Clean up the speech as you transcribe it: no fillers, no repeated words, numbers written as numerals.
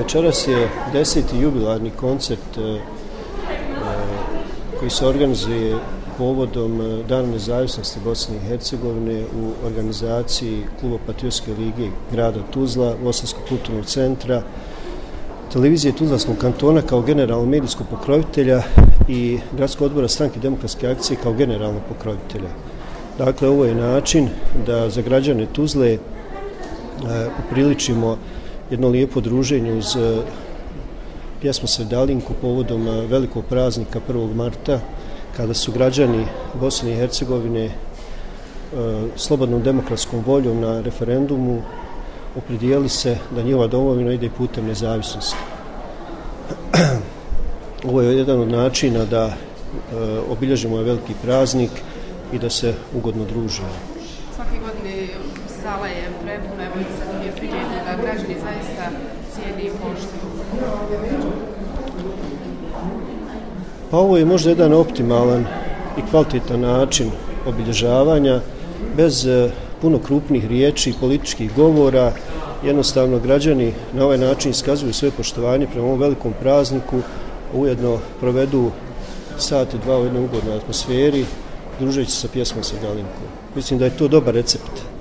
Večeras je 10. jubilarni koncert koji se organizuje povodom Dana nezavisnosti Bosne i Hercegovine u organizaciji Kluba Patriotske lige grada Tuzla, Bosanskog kulturnog centra, televizije Tuzlanskog kantona kao generalnog medijskog pokrovitelja i Gradskog odbora Stranke demokratske akcije kao generalnog pokrovitelja. Dakle, ovo je način da za građane Tuzle upriličimo jedno lijepo druženje uz pjesmu Sevdalinku povodom velikog praznika 1. marta, kada su građani Bosne i Hercegovine slobodnom demokratskom voljom na referendumu opredijelili se da njihova domovina ide putem nezavisnosti. Ovo je jedan od načina da obilježimo ovaj veliki praznik i da se ugodno družimo. Svake godine sala je prepuna, evo i sad je primjetno da građani zaista cijeni i poštuju. Pa ovo je možda jedan optimalan i kvalitetan način obilježavanja, bez puno krupnih riječi i političkih govora. Jednostavno građani na ovaj način iskazuju svoje poštovanje prema ovom velikom prazniku, ujedno provedu sat i dva u jednoj ugodnoj atmosferi, družeći se sa pjesmom Sevdalinku. Mislim da je to dobar recept.